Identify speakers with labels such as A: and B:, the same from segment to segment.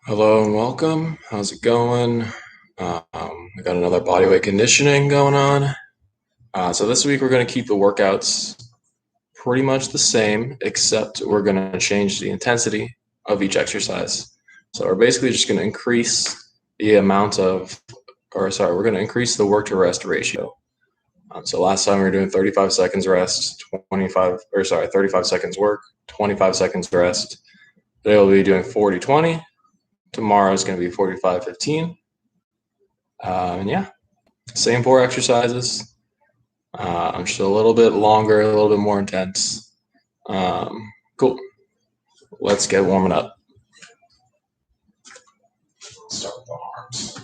A: Hello and welcome. How's it going? We got another bodyweight conditioning going on. So this week we're going to keep the workouts pretty much the same, except we're going to change the intensity of each exercise. So we're basically just going to increase the amount of, we're going to increase the work to rest ratio. So last time we were doing 35 seconds rest, 35 seconds work, 25 seconds rest. Today we'll be doing 40-20. Tomorrow is going to be 45-15. And yeah, same 4 exercises. Just a little bit longer, a little bit more intense. Cool. Let's get warming up. Start with the arms.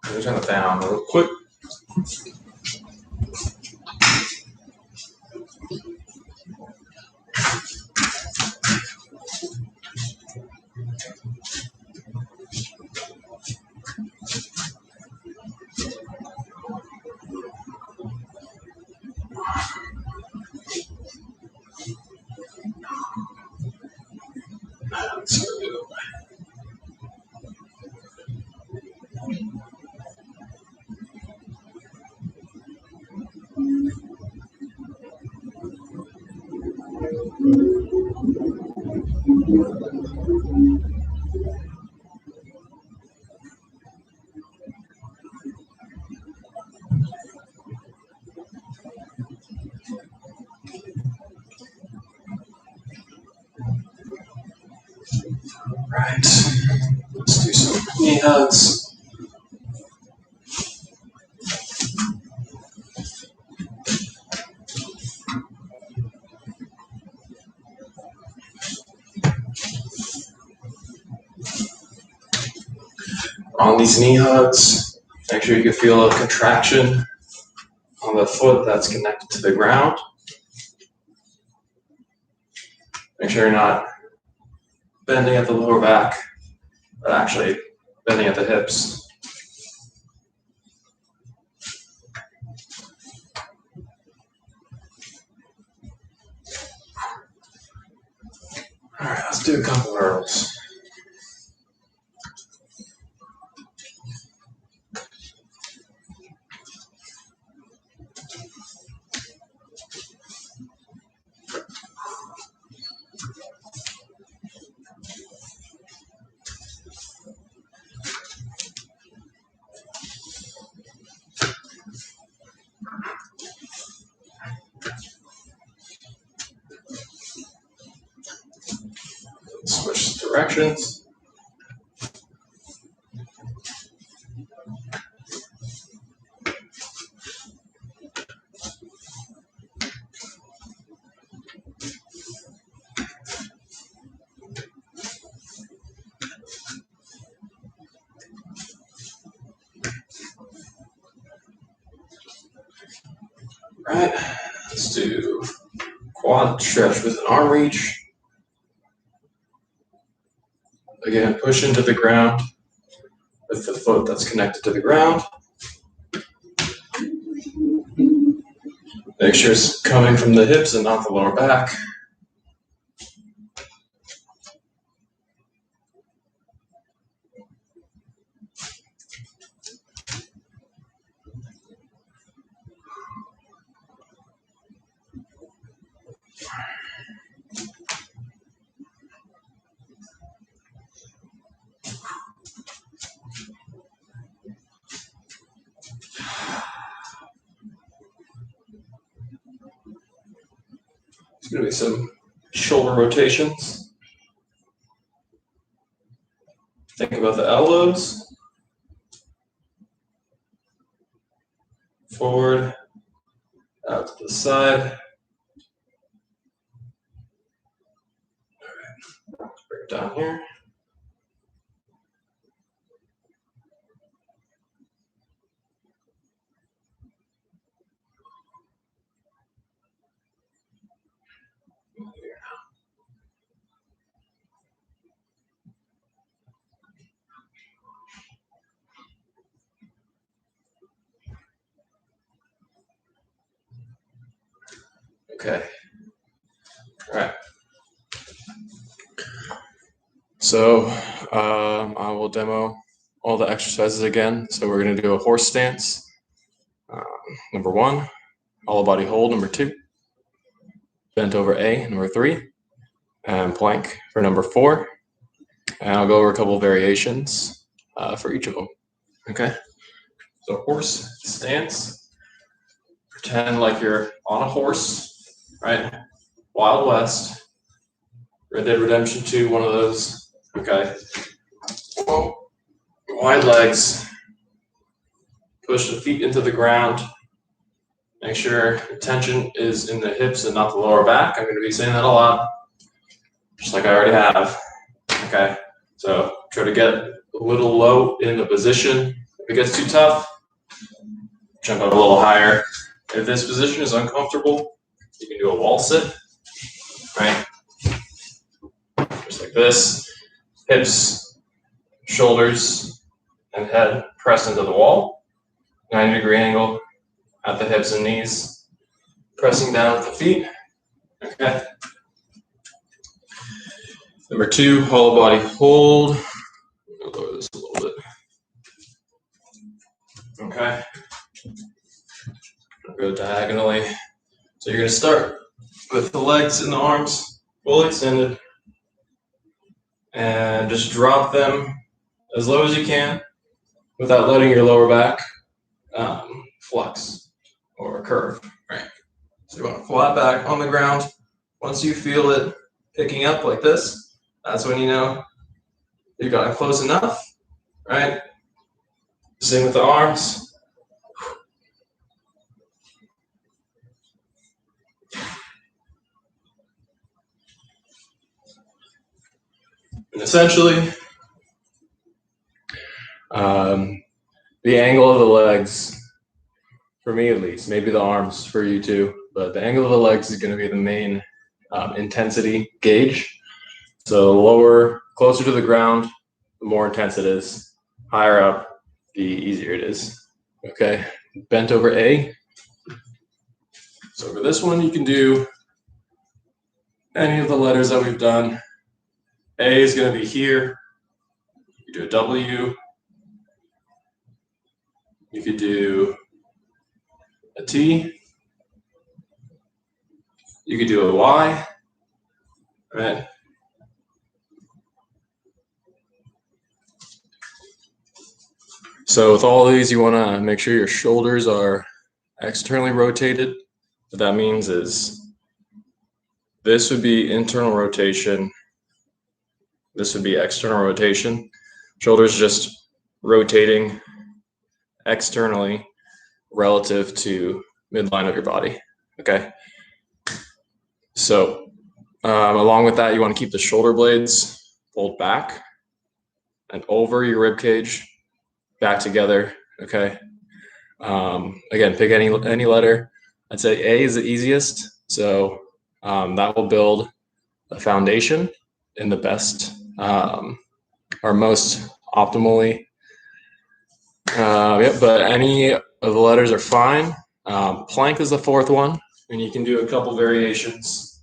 A: Let me turn the fan on real quick. Right. Let's do some knee hugs. On these knee hugs, make sure you can feel a contraction on the foot that's connected to the ground. Make sure you're not bending at the lower back, but actually bending at the hips. All right, let's do a couple hurdles. Switch directions. All right, let's do quad stretch with an arm reach. Again, push into the ground with the foot that's connected to the ground. Make sure it's coming from the hips and not the lower back. There's going to be some shoulder rotations. Think about the elbows. Forward, out to the side. All right, bring it down here. Okay, So I will demo all the exercises again. So we're going to do a horse stance, number 1, hollow body hold, number 2, bent over A, number 3, and plank for number 4. And I'll go over a couple variations for each of them. Okay, so horse stance. Pretend like you're on a horse, right? Wild West, Red Dead Redemption 2, one of those. Okay. Whoa. Wide legs. Push the feet into the ground. Make sure the tension is in the hips and not the lower back. I'm going to be saying that a lot, just like I already have. Okay. So try to get a little low in the position. If it gets too tough, jump up a little higher. If this position is uncomfortable, you can do a wall sit, right? Just like this. Hips, shoulders, and head pressed into the wall. 90-degree angle at the hips and knees. Pressing down with the feet. Okay. Number 2, hollow body hold. I'll lower this a little bit. Okay. I'll go diagonally. So you're going to start with the legs and the arms fully extended. And just drop them as low as you can without letting your lower back flex or curve, right? So you want to flat back on the ground. Once you feel it picking up like this, that's when you know you got it close enough, right? Same with the arms. And essentially, the angle of the legs, for me at least, maybe the arms for you too, but the angle of the legs is going to be the main intensity gauge. So the lower, closer to the ground, the more intense it is. Higher up, the easier it is. Okay, bent over A. So for this one, you can do any of the letters that we've done. A is going to be here. You do a W. You could do a T. You could do a Y. Right? So with all these, you want to make sure your shoulders are externally rotated. What that means is this would be internal rotation. This would be external rotation. Shoulders just rotating externally relative to midline of your body. Okay. So along with that, you want to keep the shoulder blades pulled back and over your rib cage, back together. Okay. Again, pick any letter. I'd say A is the easiest. So that will build a foundation in the best or most optimally. But any of the letters are fine. Plank is the 4th one, and you can do a couple variations.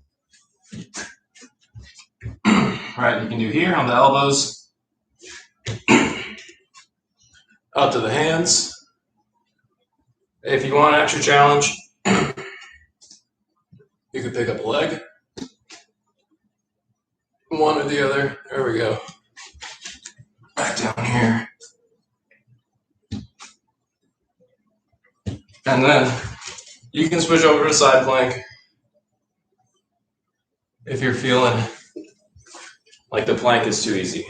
A: Right, you can do here on the elbows, up to the hands. If you want an extra challenge, you could pick up a leg, one or the other. There we go. Back down here. And then you can switch over to side plank if you're feeling like the plank is too easy,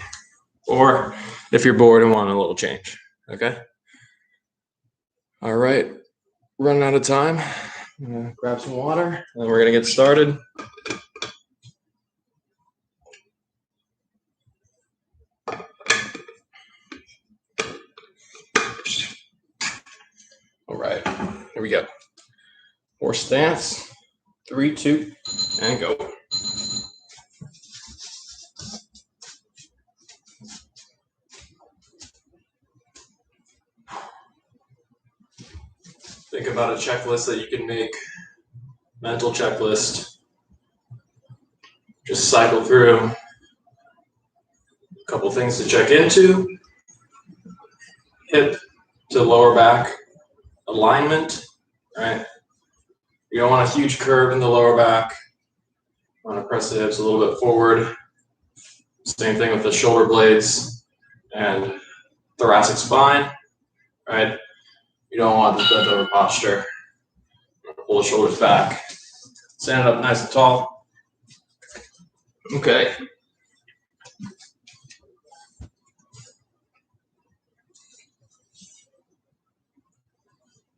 A: or if you're bored and want a little change. Okay. All right. Running out of time. I'm gonna grab some water and we're gonna get started. All right, here we go. Horse stance, 3, 2, and go. Think about a checklist that you can make, mental checklist. Just cycle through things to check into. Hip to lower back alignment, right? You don't want a huge curve in the lower back. You want to press the hips a little bit forward. Same thing with the shoulder blades and thoracic spine, right? You don't want this bent over posture. Pull the shoulders back. Stand up nice and tall. Okay.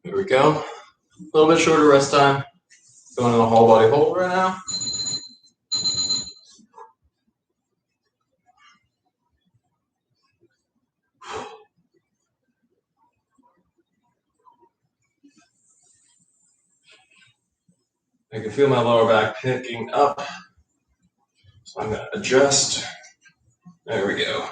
A: Here we go. A little bit shorter rest time. Going to the whole body hold right now. I can feel my lower back picking up. So I'm going to adjust. There we go.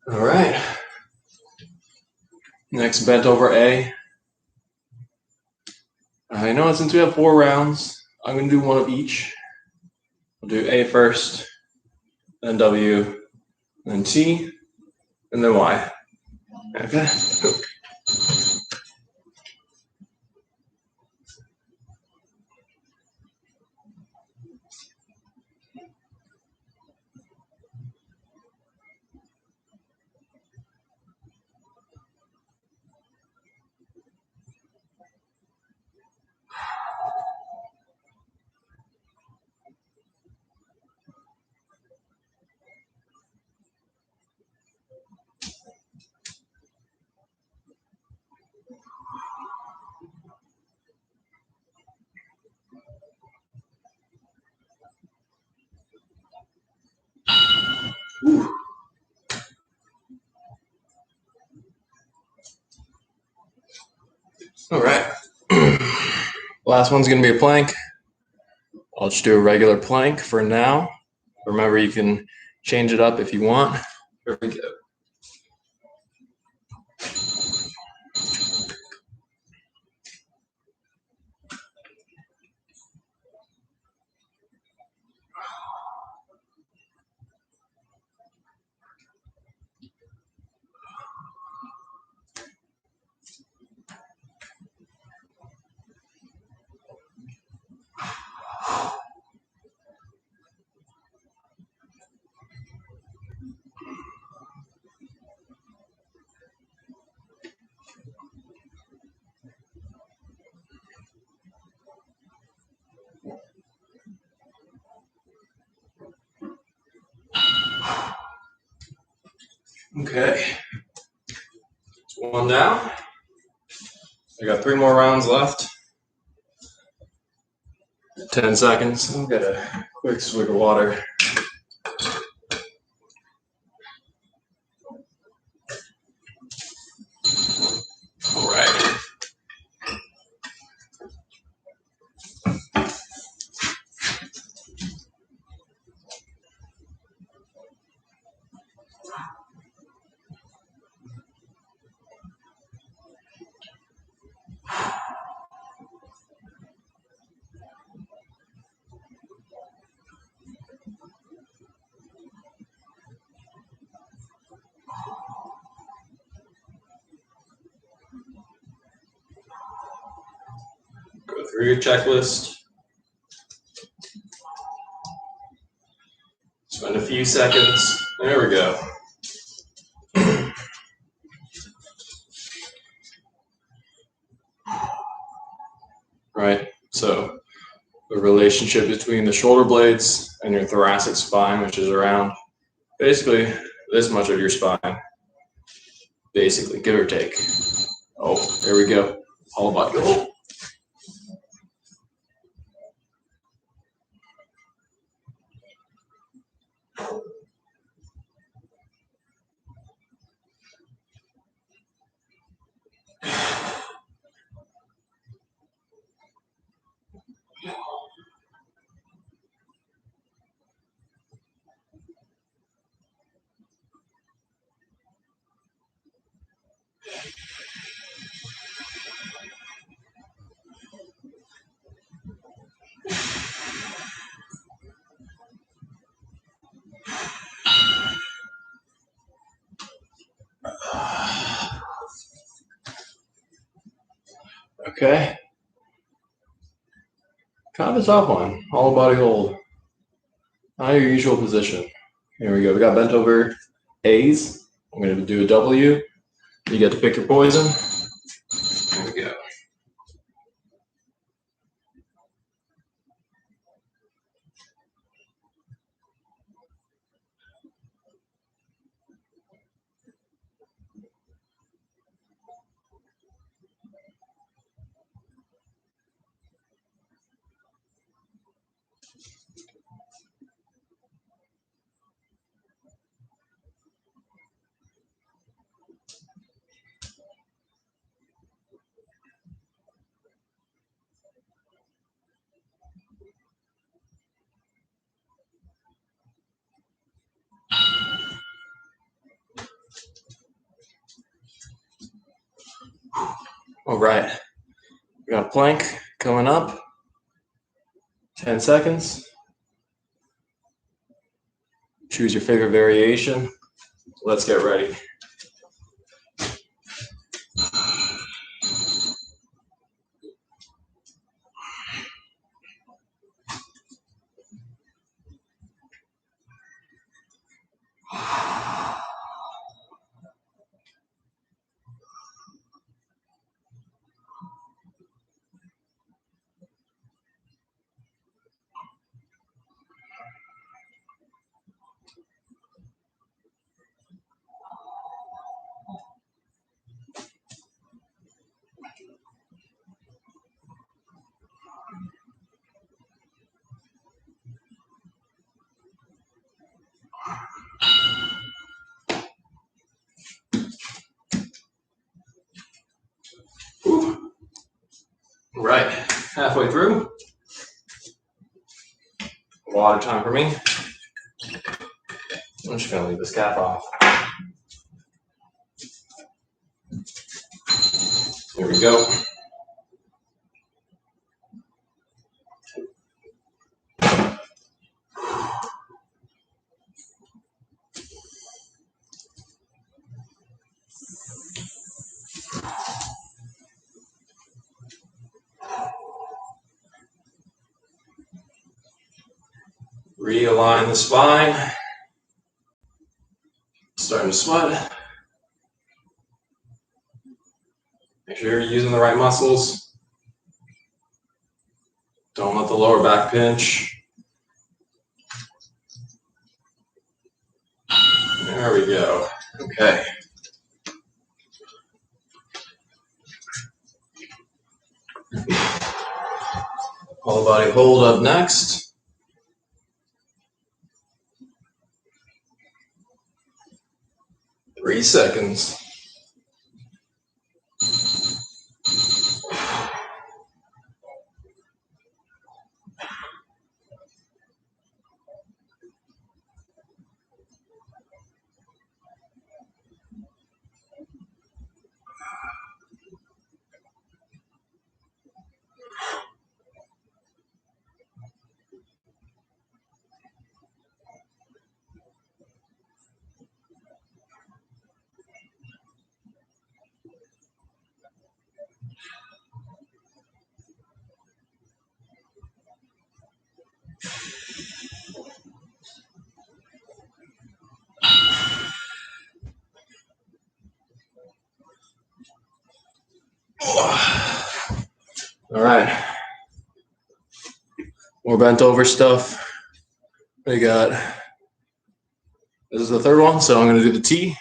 A: All right. Next, bent over A. I know since we have 4 rounds, I'm going to do one of each. I'll do A first, then W, then T, and then Y. Okay. Whew. All right. Last one's going to be a plank. I'll just do a regular plank for now. Remember, you can change it up if you want. Here we go. Okay. It's one down. I got 3 more rounds left. 10 seconds. I'll get a quick swig of water. All right. Go through your checklist. Spend a few seconds. There we go. Right. So the relationship between the shoulder blades and your thoracic spine, which is around basically this much of your spine, basically, give or take. Oh, there we go. All about go. Okay. Kind of a tough one. All body hold. Not your usual position. Here we go. We got bent over A's. I'm going to do a W. You get to pick your poison. There we go. All right. We got a plank coming up. 10 seconds. Choose your favorite variation. Let's get ready. Ooh. All right, halfway through. Water time for me. I'm just gonna leave this cap off. Here we go. Realign the spine. Starting to sweat. Make sure you're using the right muscles. Don't let the lower back pinch. There we go. Okay. Whole body hold up next. Three seconds. All right. More bent over stuff. We got, this is the third one, so I'm going to do the T.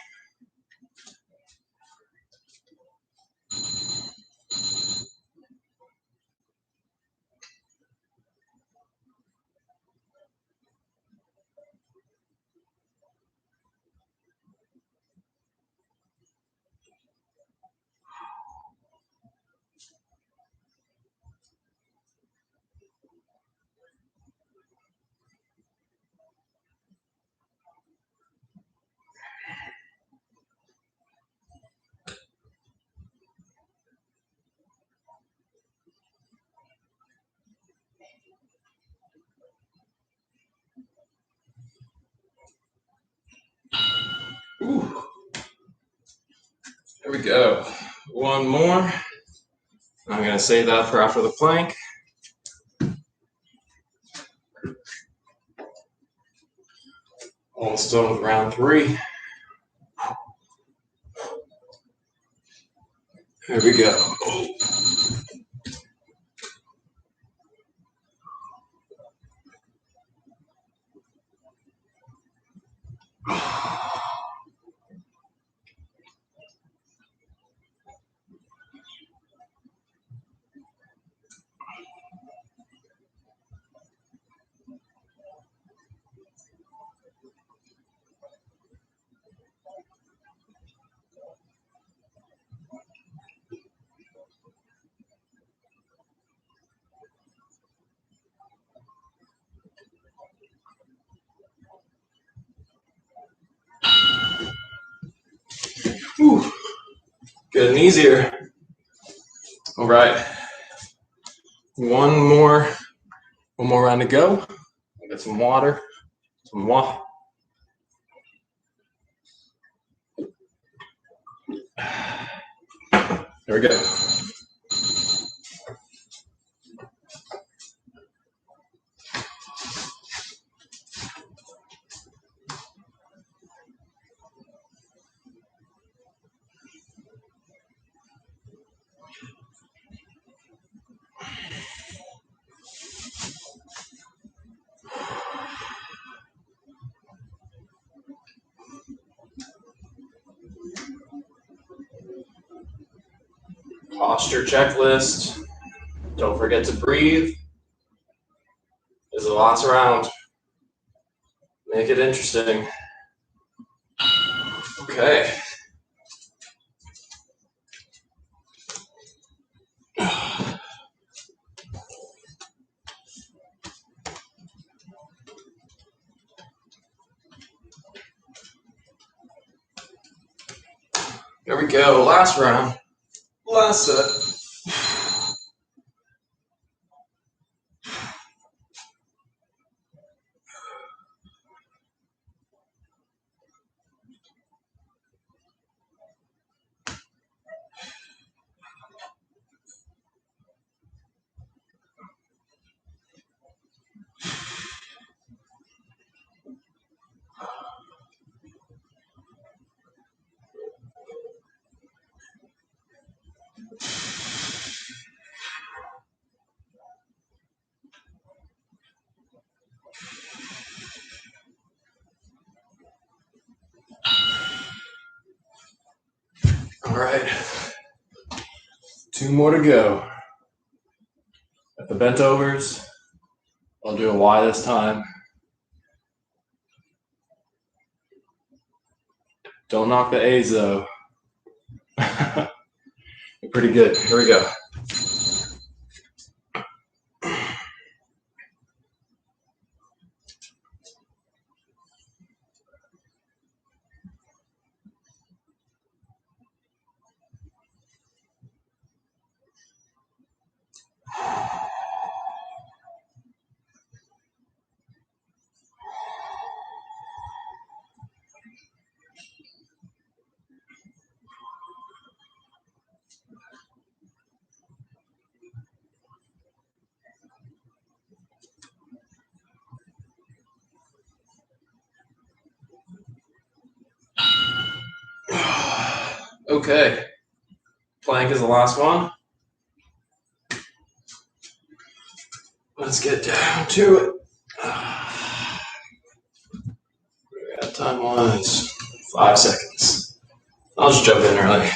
A: Ooh. There we go. One more. I'm going to save that for after the plank. Almost done with round 3. Here we go. Whew. Getting easier. All right. One more round to go. I'll get some water. There we go. Posture checklist. Don't forget to breathe. This is the last round. Make it interesting. Okay. There we go. Last round. Last set. All right. 2 more to go. At the bent overs, I'll do a Y this time. Don't knock the A's though. Pretty good. Here we go. Okay. Plank is the last one. Let's get down to it. Time was 5 seconds. I'll just jump in early.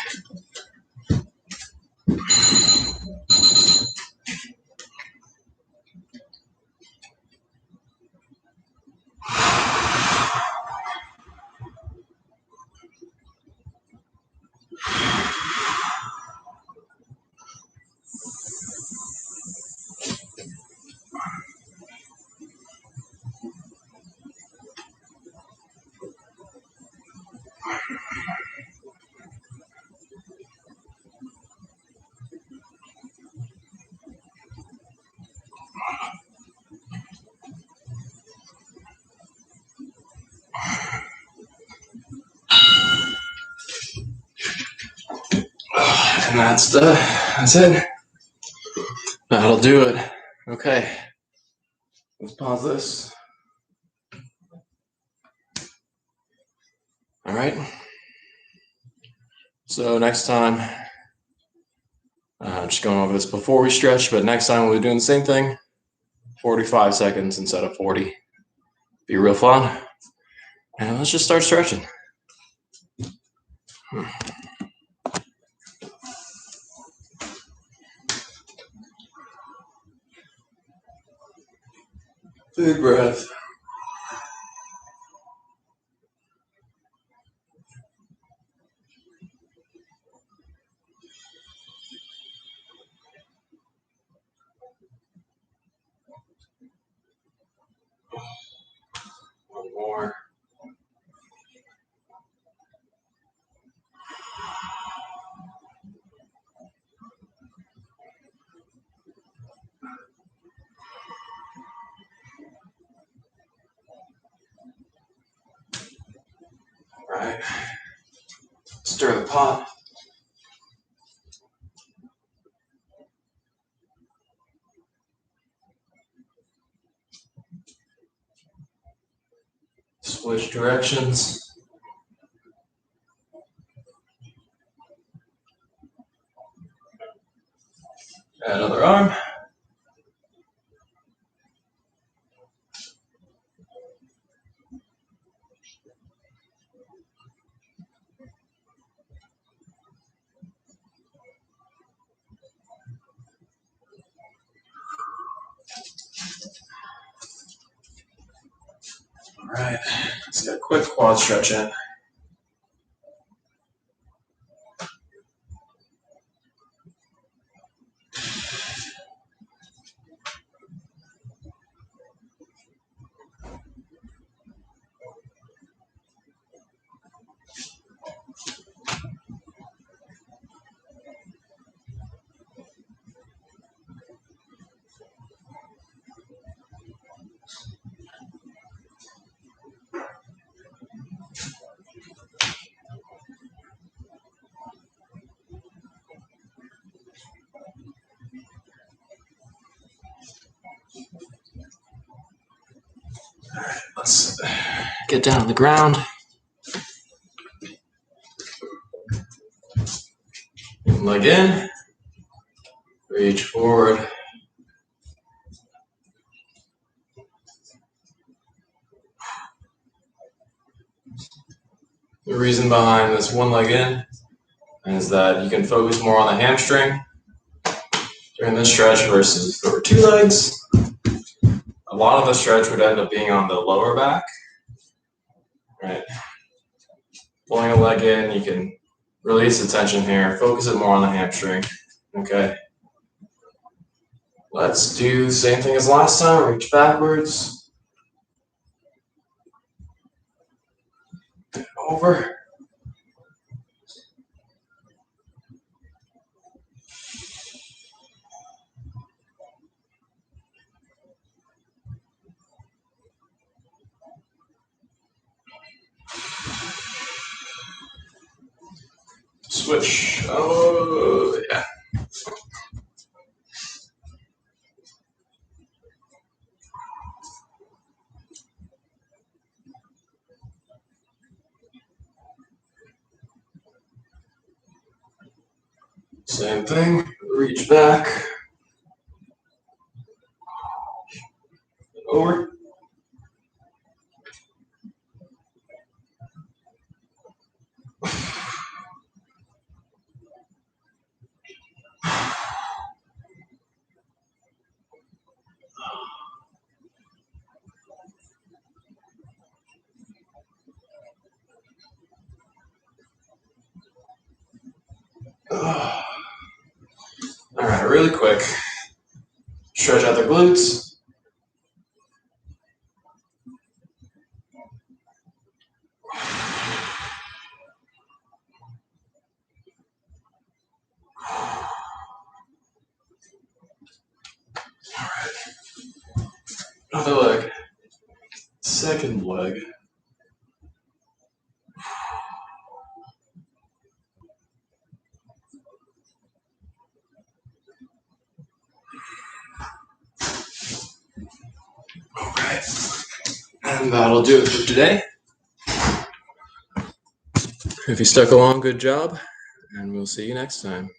A: And that's it. That'll do it. Okay. Let's pause this. All right. So next time, just going over this before we stretch, but next time we'll be doing the same thing, 45 seconds instead of 40. Be real fun. And let's just start stretching. Big breath. One more. All right. Stir the pot. Switch directions. Add other arm. All right. Let's get a quick quad stretch in. All right, let's get down on the ground. Leg in. Reach forward. The reason behind this one leg in is that you can focus more on the hamstring during this stretch versus if there were two legs. A lot of the stretch would end up being on the lower back. Right. Pulling a leg in, you can release the tension here, focus it more on the hamstring. Okay. Let's do the same thing as last time. Reach backwards. Over. Switch. Oh, yeah. Same thing. Reach back. Over. All right, really quick. Stretch out the glutes. All right. Other leg. Second leg. right. And that'll do it for today. If you stuck along, good job, and we'll see you next time.